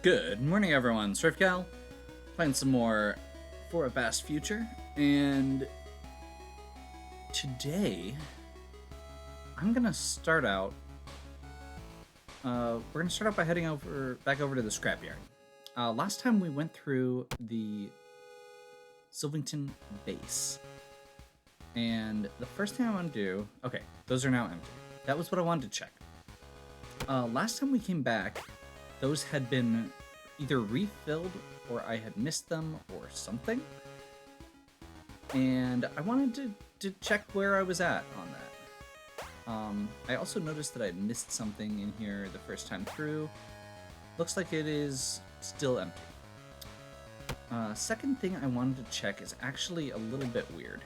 Good morning, everyone. SurfCal, playing some more For a Vast Future, and today I'm gonna start out. We're gonna start out by heading back over to the scrapyard. Last time we went through the Sylvington base, and the first thing I want to do. Okay, those are now empty. That was what I wanted to check. Last time we came back, those had been either refilled or I had missed them or something. And I wanted to check where I was at on that. I also noticed that I missed something in here the first time through. Looks like it is still empty. Second thing I wanted to check is actually a little bit weird.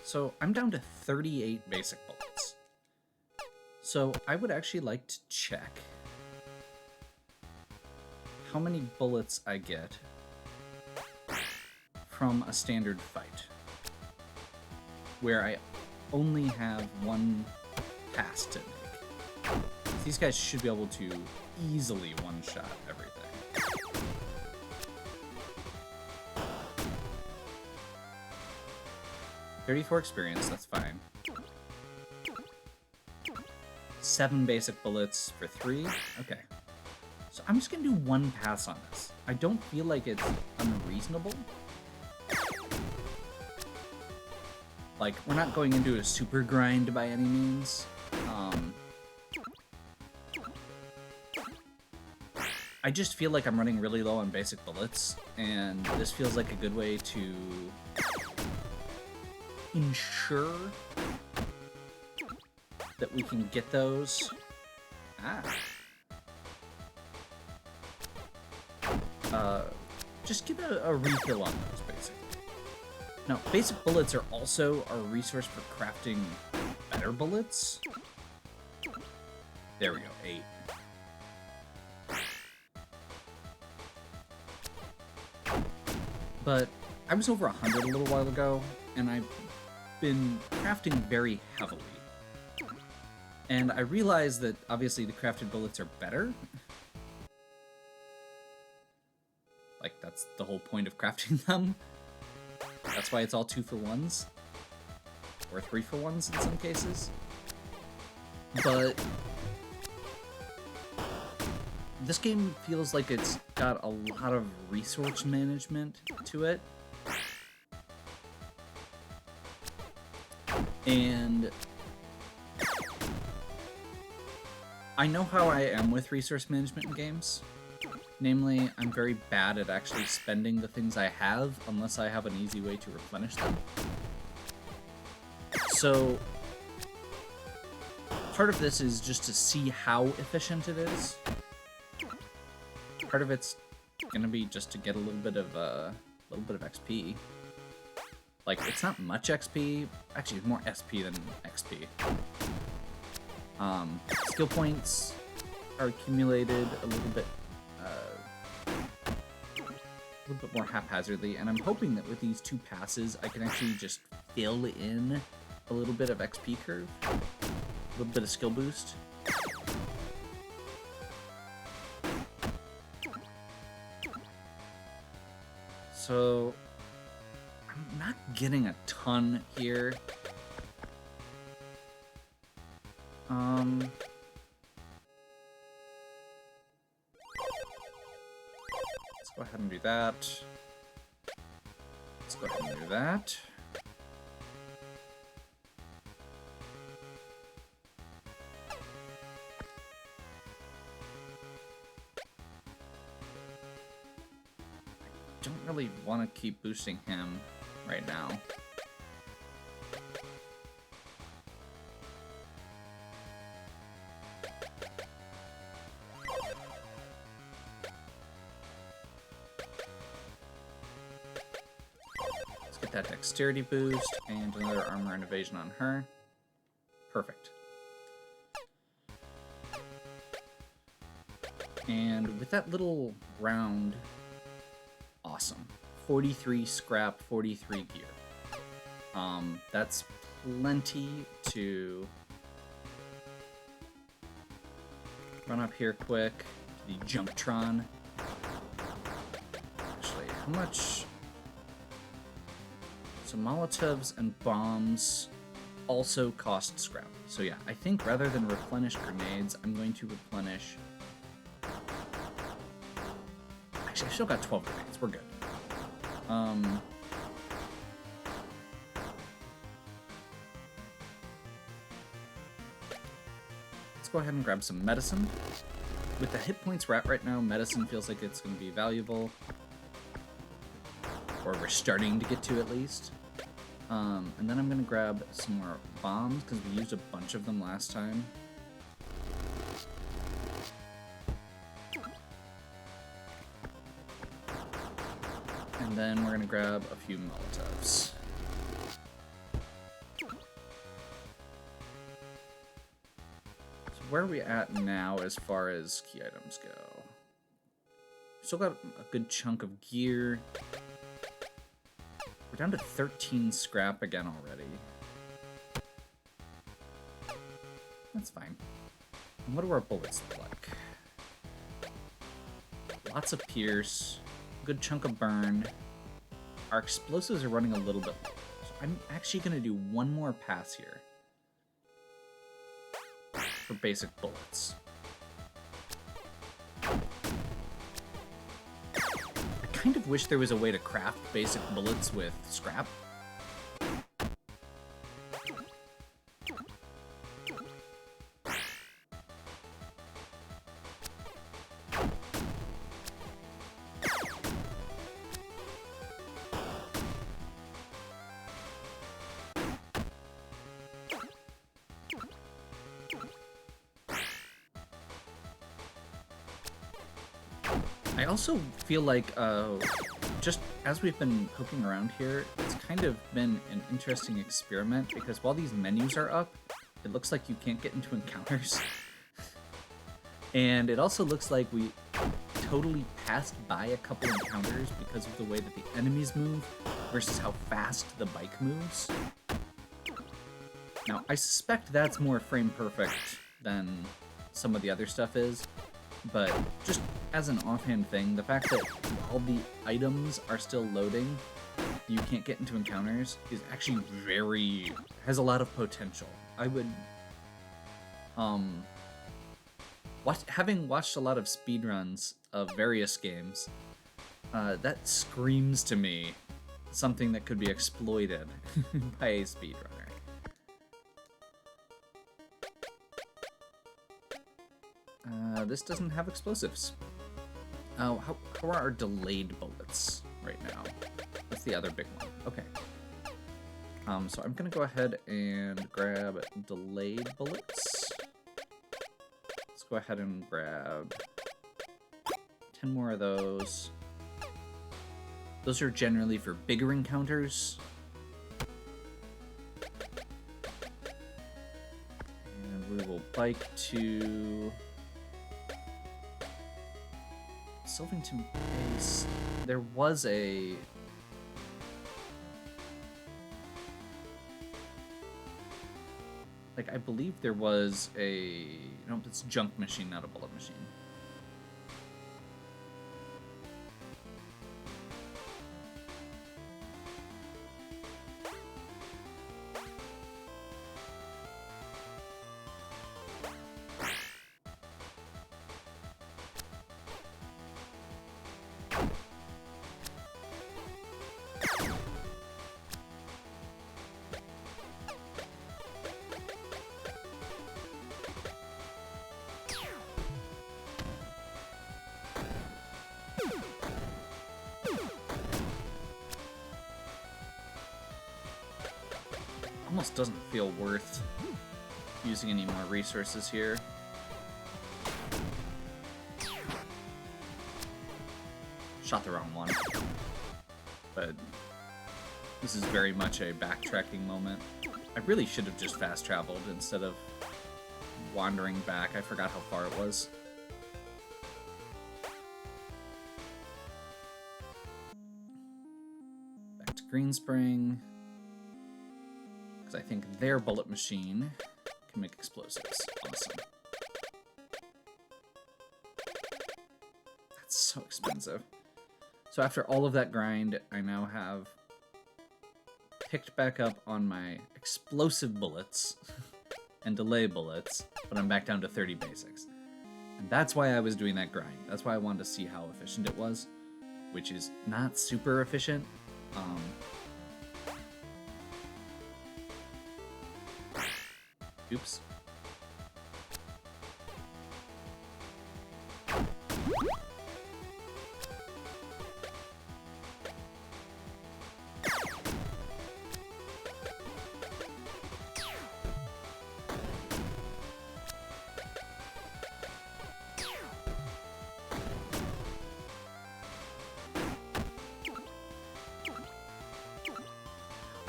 So I'm down to 38 basic bullets. So I would actually like to check how many bullets I get from a standard fight, where I only have one pass to make. These guys should be able to easily one-shot everything. $34 experience, that's fine. 7 basic bullets for 3, okay. So I'm just gonna do one pass on this. I don't feel like it's unreasonable. Like, we're not going into a super grind by any means. I just feel like I'm running really low on basic bullets, and this feels like a good way to ensure that we can get those. Just get a refill on those, basically. Now, basic bullets are also a resource for crafting better bullets. There we go, 8. But I was over 100 a little while ago, and I've been crafting very heavily. And I realized that, obviously, the crafted bullets are better. Like, that's the whole point of crafting them. That's why it's all 2-for-1s. Or 3-for-1s in some cases. But this game feels like it's got a lot of resource management to it. And I know how I am with resource management in games. Namely, I'm very bad at actually spending the things I have unless I have an easy way to replenish them. So part of this is just to see how efficient it is. Part of it's gonna be just to get a little bit of XP. Like, it's not much XP. Actually, it's more SP than XP. Skill points are accumulated a little bit more haphazardly, and I'm hoping that with these 2 passes, I can actually just fill in a little bit of XP curve, a little bit of skill boost. So I'm not getting a ton here. Let's go ahead and do that. Let's go ahead and do that. I don't really want to keep boosting him right now. That dexterity boost and another armor and evasion on her. Perfect. And with that little round, awesome. 43 scrap, 43 gear. That's plenty to Run up here quick to the Junktron. Actually, how much? So Molotovs and bombs also cost scrap. So yeah, I think rather than replenish grenades, I'm going to replenish... Actually, I've still got 12 grenades. We're good. Let's go ahead and grab some medicine. With the hit points we're at right now, medicine feels like it's going to be valuable. Or we're starting to get to, at least. And then I'm going to grab some more bombs, because we used a bunch of them last time. And then we're going to grab a few Molotovs. So where are we at now as far as key items go? Still got a good chunk of gear. We're down to 13 scrap again already. That's fine. And what do our bullets look like? Lots of pierce, good chunk of burn. Our explosives are running a little bit low. So I'm actually going to do one more pass here for basic bullets. I kind of wish there was a way to craft basic bullets with scrap. I also feel like, just as we've been poking around here, it's kind of been an interesting experiment, because while these menus are up, it looks like you can't get into encounters. And it also looks like we totally passed by a couple encounters because of the way that the enemies move versus how fast the bike moves. Now, I suspect that's more frame perfect than some of the other stuff is, but just as an offhand thing, the fact that all the items are still loading, you can't get into encounters, is actually has a lot of potential. I would, having watched a lot of speedruns of various games, that screams to me something that could be exploited by a speedrunner. This doesn't have explosives. Oh, how are our delayed bullets right now? That's the other big one. Okay. So I'm gonna go ahead and grab delayed bullets. Let's go ahead and grab 10 more of those. Those are generally for bigger encounters. And we will bike to Sylvington Base. There was a... Like, I believe there was a... No, it's a junk machine, not a bullet machine. Almost doesn't feel worth using any more resources here. Shot the wrong one. But this is very much a backtracking moment. I really should have just fast traveled instead of wandering back. I forgot how far it was. Back to Greenspring. Because I think their bullet machine can make explosives. Awesome. That's so expensive. So after all of that grind, I now have picked back up on my explosive bullets and delay bullets, but I'm back down to 30 basics. And that's why I was doing that grind. That's why I wanted to see how efficient it was, which is not super efficient. Oops.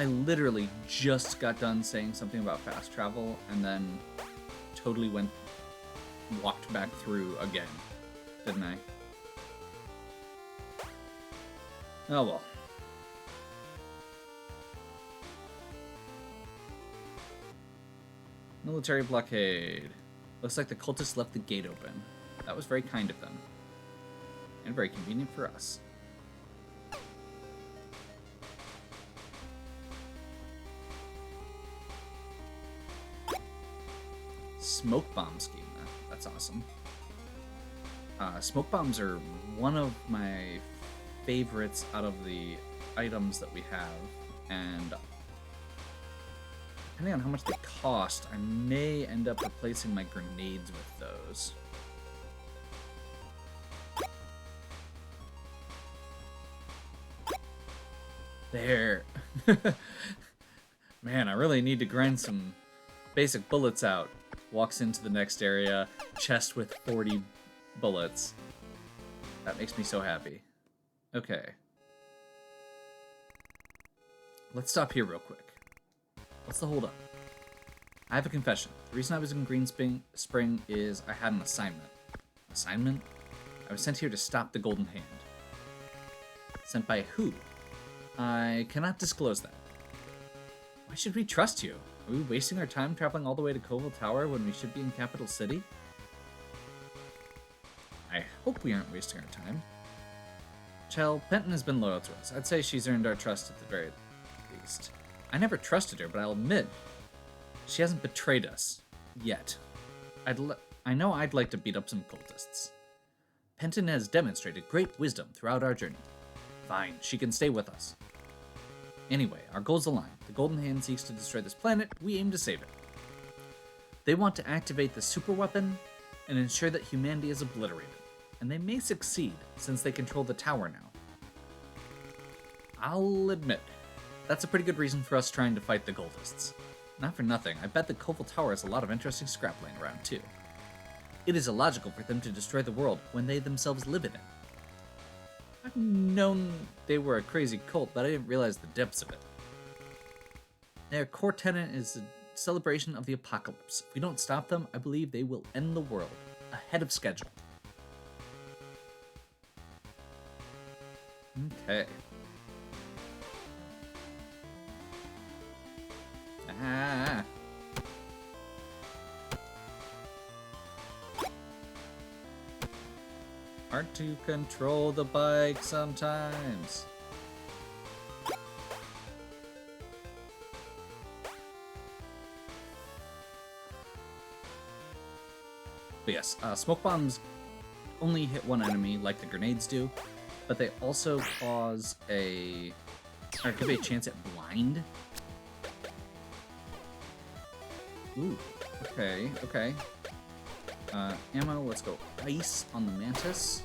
I literally just got done saying something about fast travel and then totally walked back through again, didn't I? Oh well. Military blockade. Looks like the cultists left the gate open. That was very kind of them. And very convenient for us. Smoke bomb scheme. That's awesome. Smoke bombs are one of my favorites out of the items that we have, and depending on how much they cost, I may end up replacing my grenades with those. There. Man, I really need to grind some basic bullets out. Walks into the next area, chest with 40 bullets. That makes me so happy. Okay. Let's stop here real quick. What's the holdup? I have a confession. The reason I was in Green Spring is I had an assignment. Assignment? I was sent here to stop the Golden Hand. Sent by who? I cannot disclose that. Why should we trust you? Are we wasting our time traveling all the way to Koval Tower when we should be in Capital City? I hope we aren't wasting our time. Chell, Penton has been loyal to us. I'd say she's earned our trust at the very least. I never trusted her, but I'll admit, she hasn't betrayed us. Yet. I know I'd like to beat up some cultists. Penton has demonstrated great wisdom throughout our journey. Fine, she can stay with us. Anyway, our goals align. The Golden Hand seeks to destroy this planet, we aim to save it. They want to activate the super weapon and ensure that humanity is obliterated. And they may succeed, since they control the tower now. I'll admit, that's a pretty good reason for us trying to fight the Goldists. Not for nothing, I bet the Koval Tower has a lot of interesting scrap laying around too. It is illogical for them to destroy the world when they themselves live in it. I've known they were a crazy cult, but I didn't realize the depths of it. Their core tenet is a celebration of the apocalypse. If we don't stop them, I believe they will end the world, ahead of schedule. Okay. Ah. Hard to control the bike sometimes. But yes, smoke bombs only hit one enemy like the grenades do, but they also cause or give a chance at blind. Ooh, okay, okay. Ammo, let's go ice on the Mantis.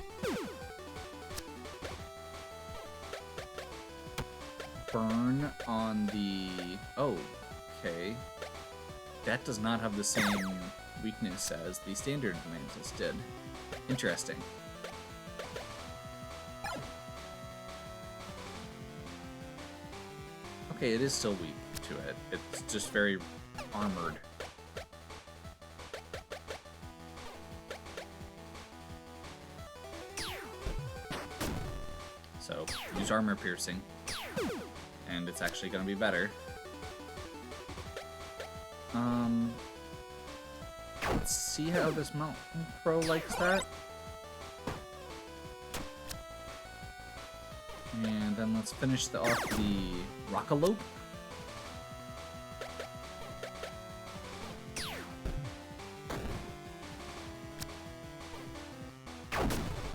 Burn on the... Oh, okay. That does not have the same weakness as the standard Mantis did. Interesting. Okay, it is still weak to it. It's just very armored. So, use armor piercing, and it's actually going to be better. Let's see how this Mountain Crow likes that. And then let's finish off the Rockalope.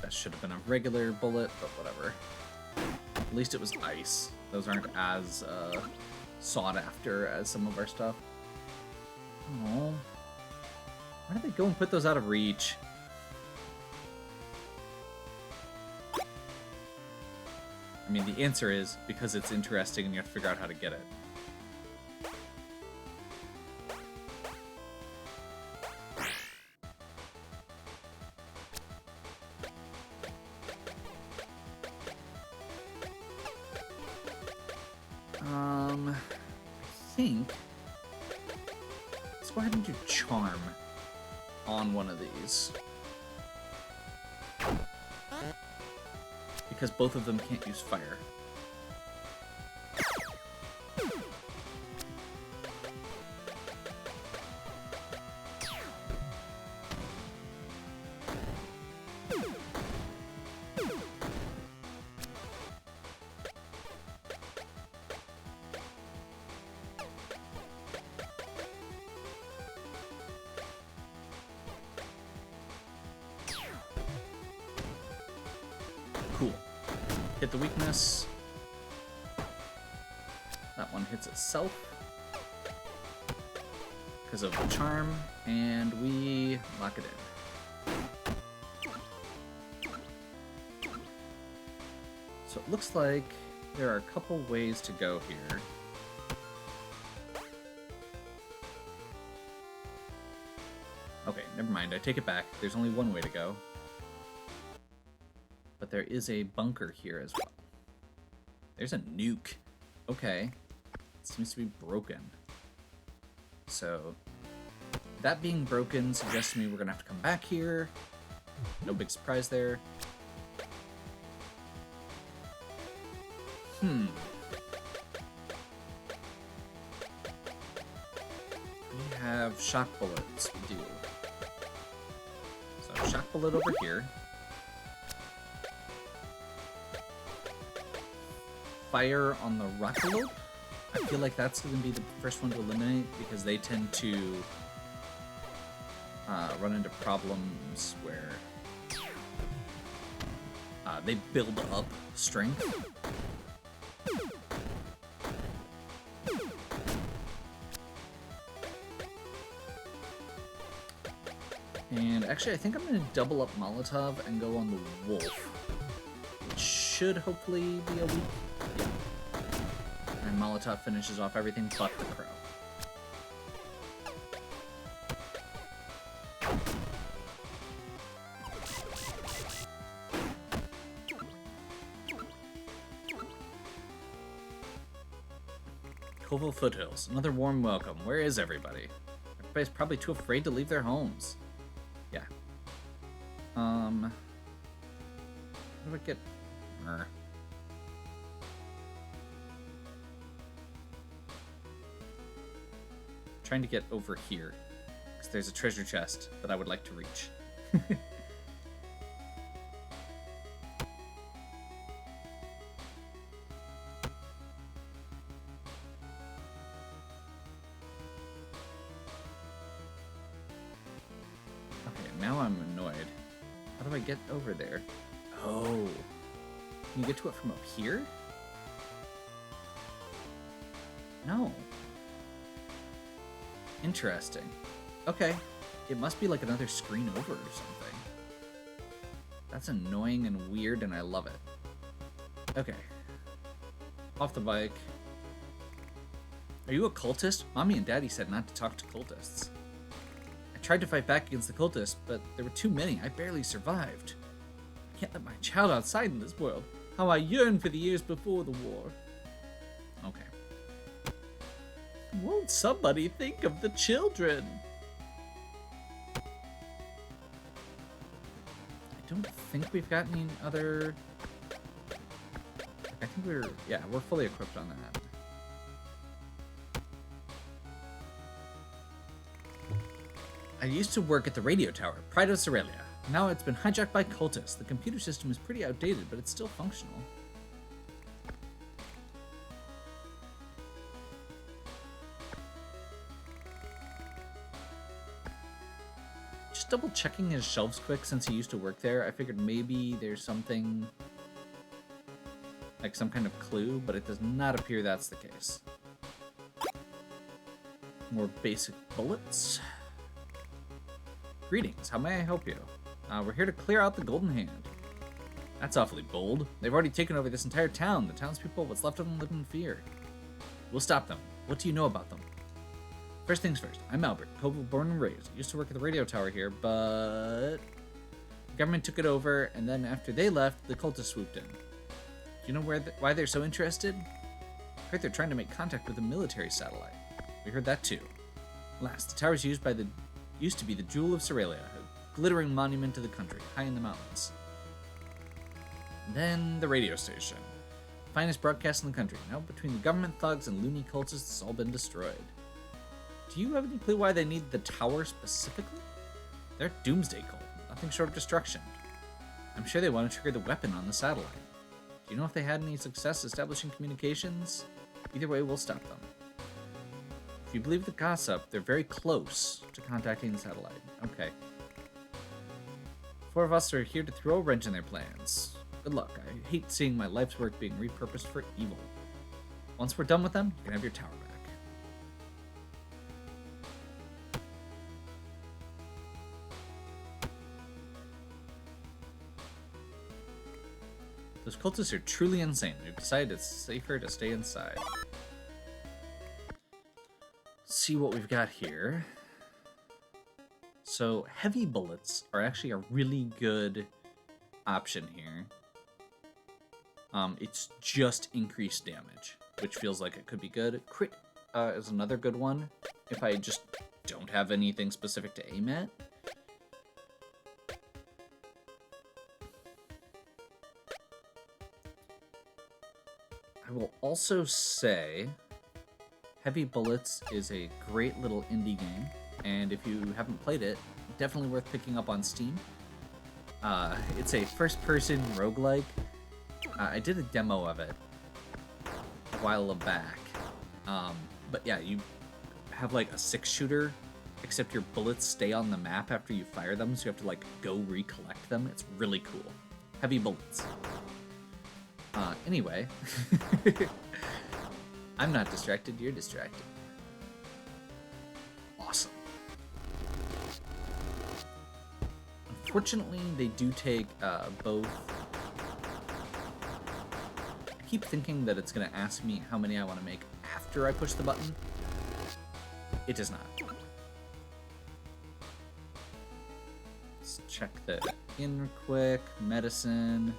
That should have been a regular bullet, but whatever. At least it was ice. Those aren't as sought after as some of our stuff. Oh, why did they go and put those out of reach? I mean, the answer is because it's interesting and you have to figure out how to get it. I think let's go ahead and do Charm on one of these. Because both of them can't use fire. Cool. Hit the weakness. That one hits itself because of the charm, and we lock it in. So it looks like there are a couple ways to go here. Okay, never mind. I take it back. There's only one way to go. But there is a bunker here as well. There's a nuke. Okay. It seems to be broken. So, that being broken suggests to me we're going to have to come back here. No big surprise there. We have shock bullets. We do. So, shock bullet over here. Fire on the Rockalope. I feel like that's going to be the first one to eliminate because they tend to run into problems where they build up strength. And actually, I think I'm going to double up Molotov and go on the Wolf, which should hopefully be a weak. Yeah. And Molotov finishes off everything but the Crow. Coville Foothills, another warm welcome. Where is everybody? Everybody's probably too afraid to leave their homes. Yeah. How do I get... Trying to get over here, because there's a treasure chest that I would like to reach. Now I'm annoyed. How do I get over there? Oh. Can you get to it from up here? No. Interesting. Okay. It must be like another screen over or something. That's annoying and weird, and I love it. Okay. Off the bike. Are you a cultist? Mommy and Daddy said not to talk to cultists. I tried to fight back against the cultists, but there were too many. I barely survived. I can't let my child outside in this world. How I yearn for the years before the war. Okay. Won't somebody think of the children? I don't think we've got any other... I think we're fully equipped on that. I used to work at the radio tower, Pride of Cerelia. Now it's been hijacked by cultists. The computer system is pretty outdated, but it's still functional. just double checking his shelves quick since he used to work there. I figured maybe there's something, like some kind of clue, but it does not appear that's the case. More basic bullets. Greetings, how may I help you? We're here to clear out the Golden Hand. That's awfully bold. They've already taken over this entire town. The townspeople, what's left of them, live in fear. We'll stop them. What do you know about them? First things first, I'm Albert, Kobold born and raised. I used to work at the radio tower here, but the government took it over, and then after they left, the cultists swooped in. Do you know why they're so interested? I heard they're trying to make contact with a military satellite. We heard that too. Last, the tower's used to be the Jewel of Cerealia, a glittering monument to the country, high in the mountains. And then the radio station. Finest broadcast in the country. Now between the government thugs and loony cultists, it's all been destroyed. Do you have any clue why they need the tower specifically? They're a doomsday cult, nothing short of destruction. I'm sure they want to trigger the weapon on the satellite. Do you know if they had any success establishing communications? Either way, we'll stop them. If you believe the gossip, they're very close to contacting the satellite. Okay. 4 of us are here to throw a wrench in their plans. Good luck. I hate seeing my life's work being repurposed for evil. Once we're done with them, you can have your tower back. Those cultists are truly insane. They've decided it's safer to stay inside. Let's see what we've got here. So, heavy bullets are actually a really good option here. It's just increased damage, which feels like it could be good. Crit is another good one if I just don't have anything specific to aim at. I will also say Heavy Bullets is a great little indie game, and if you haven't played it, definitely worth picking up on Steam. It's a first-person roguelike. I did a demo of it a while back, but yeah, you have like a 6-shooter, except your bullets stay on the map after you fire them, so you have to like go recollect them. It's really cool. Heavy Bullets. Anyway, I'm not distracted, you're distracted. Awesome. Unfortunately, they do take both. I keep thinking that it's going to ask me how many I want to make after I push the button. It does not. Let's check the in quick. Medicine.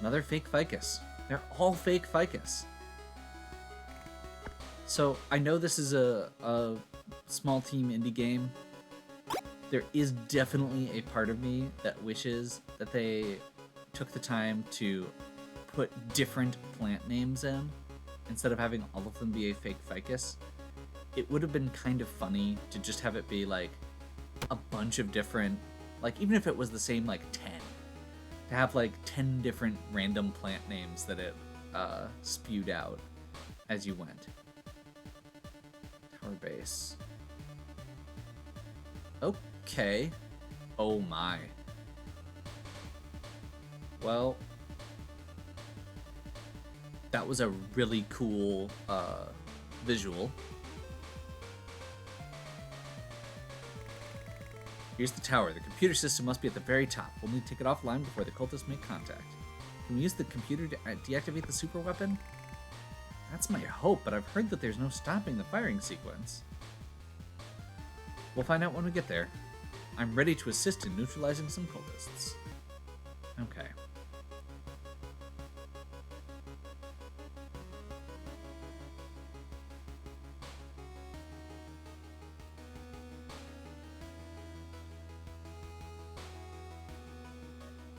Another fake ficus. They're all fake ficus. So I know this is a small team indie game. There is definitely a part of me that wishes that they took the time to put different plant names in instead of having all of them be a fake ficus. It would have been kind of funny to just have it be like a bunch of different, like even if it was the same like 10, to have like 10 different random plant names that it spewed out as you went. Tower base. Okay. Oh my. Well, that was a really cool visual. Here's the tower. The computer system must be at the very top. We'll need to take it offline before the cultists make contact. Can we use the computer to deactivate the super weapon? That's my hope, but I've heard that there's no stopping the firing sequence. We'll find out when we get there. I'm ready to assist in neutralizing some cultists. Okay.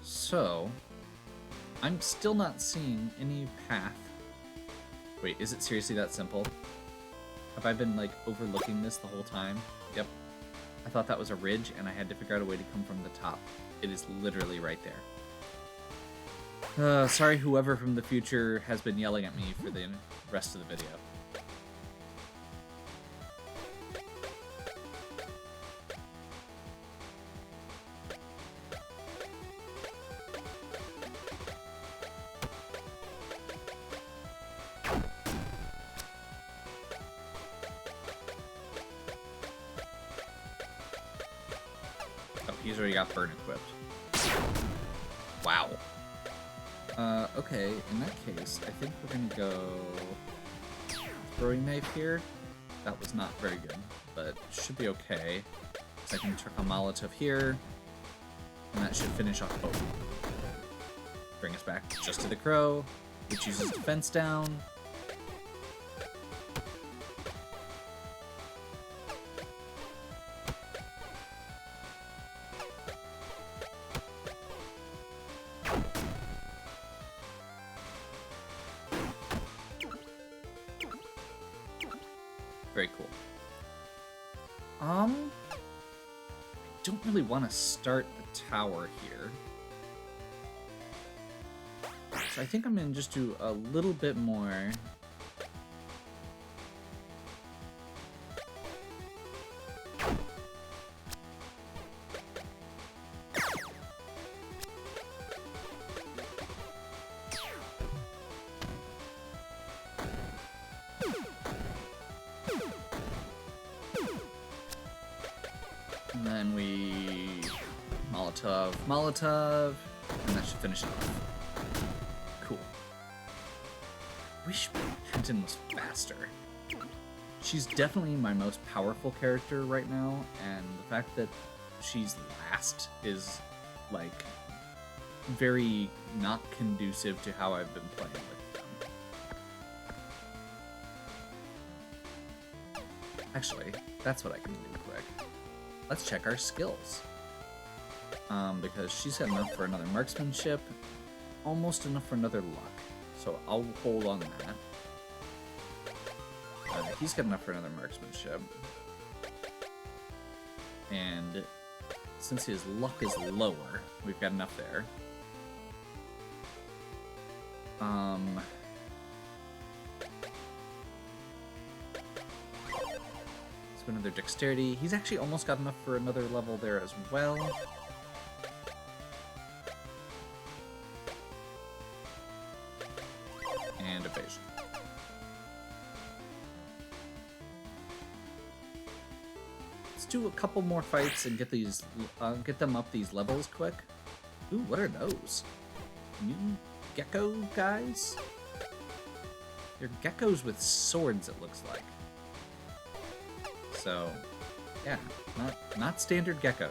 So, I'm still not seeing any path. Wait, is it seriously that simple? Have I been, like, overlooking this the whole time? Yep. I thought that was a ridge, and I had to figure out a way to come from the top. It is literally right there. Sorry whoever from the future has been yelling at me for the rest of the video. Oh, he's already got burn equipped. Wow. Okay, in that case, I think we're gonna go throwing knife here. That was not very good, but should be okay. So I can chuck a Molotov here, and that should finish off both. Bring us back just to the crow, which uses defense down. Very cool. I don't really want to start the tower here. So I think I'm going to just do a little bit more. And then we Molotov, and that should finish it off. Cool. Wish Penton was faster. She's definitely my most powerful character right now, and the fact that she's last is, like, very not conducive to how I've been playing with them. Actually, that's what I can do quick. Let's check our skills. Because she's got enough for another marksmanship, almost enough for another luck. So I'll hold on that. He's got enough for another marksmanship. And since his luck is lower, we've got enough there. So another dexterity. He's actually almost got enough for another level there as well. And evasion. Let's do a couple more fights and get these, get them up these levels quick. Ooh, what are those? New gecko guys? They're geckos with swords, it looks like. So, yeah, not standard geckos.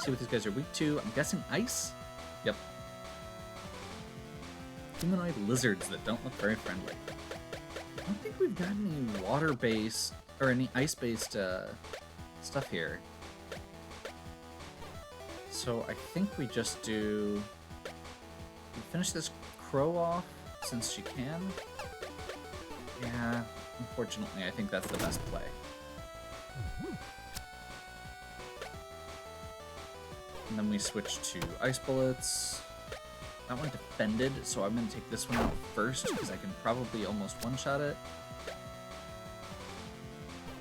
See what these guys are weak to. I'm guessing ice? Yep. Humanoid lizards that don't look very friendly. I don't think we've got any water-based, or any ice-based stuff here. So I think we just do... We finish this crow off, since she can. Yeah, unfortunately, I think that's the best play. And then we switch to ice bullets. That one defended, so I'm going to take this one out first, because I can probably almost one-shot it.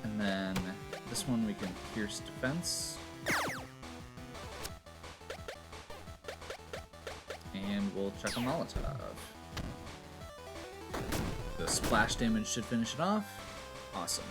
And then this one we can pierce defense. And we'll check a Molotov. The splash damage should finish it off. Awesome.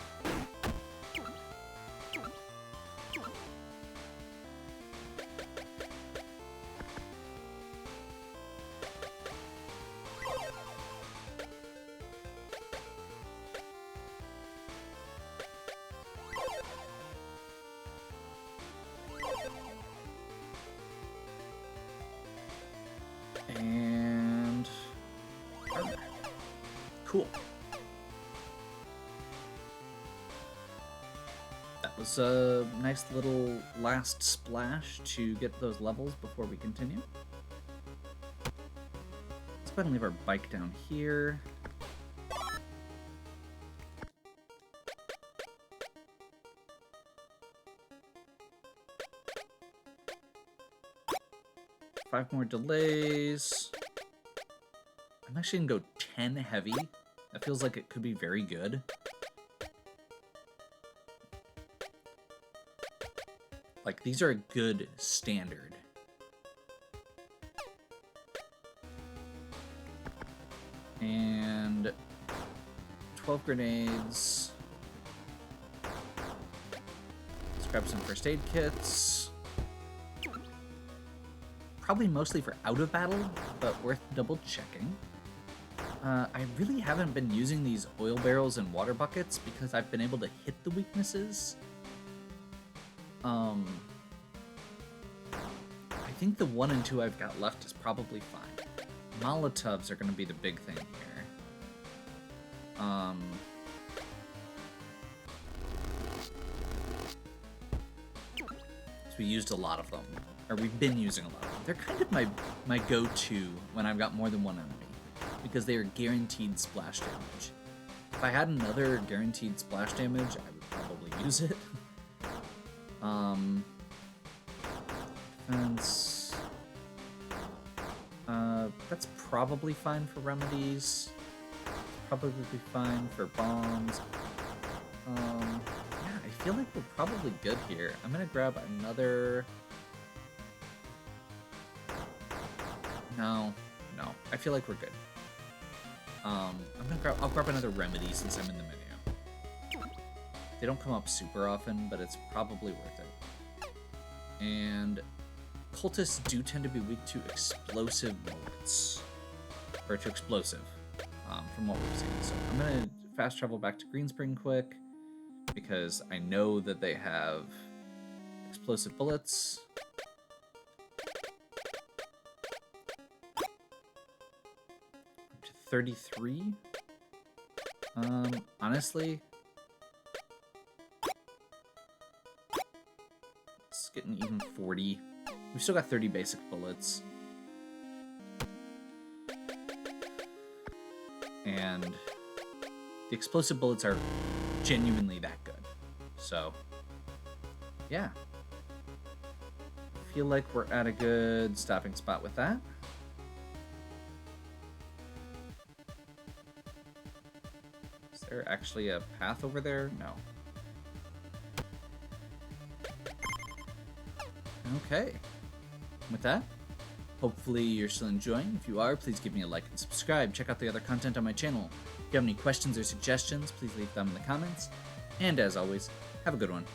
And cool. That was a nice little last splash to get those levels before we continue. Let's go ahead and leave our bike down here. Five more delays. I'm actually gonna go 10 heavy. That feels like it could be very good. Like, these are a good standard. And 12 grenades. Let's grab some first aid kits. Probably mostly for out of battle, but worth double checking. I really haven't been using these oil barrels and water buckets because I've been able to hit the weaknesses. I think the 1 and 2 I've got left is probably fine. Molotovs are going to be the big thing here. So we used a lot of them. Or we've been using a lot of them. They're kind of my go-to when I've got more than one enemy. Because they are guaranteed splash damage. If I had another guaranteed splash damage, I would probably use it. Defense. That's probably fine for remedies. Probably fine for bombs. Yeah, I feel like we're probably good here. I'm gonna grab another... No. I feel like we're good. I'll grab another remedy since I'm in the menu. They don't come up super often, but it's probably worth it. And cultists do tend to be weak to explosive bullets. Or to explosive, from what we've seen. So I'm going to fast travel back to Greenspring quick, because I know that they have explosive bullets. Up to 33. Honestly, it's getting even 40. We've still got 30 basic bullets. And the explosive bullets are genuinely that good. So, yeah. I feel like we're at a good stopping spot with that. Is there actually a path over there? No. Okay. With that, hopefully you're still enjoying. If you are, please give me a like and subscribe. Check out the other content on my channel. If you have any questions or suggestions, please leave them in the comments. And as always, have a good one.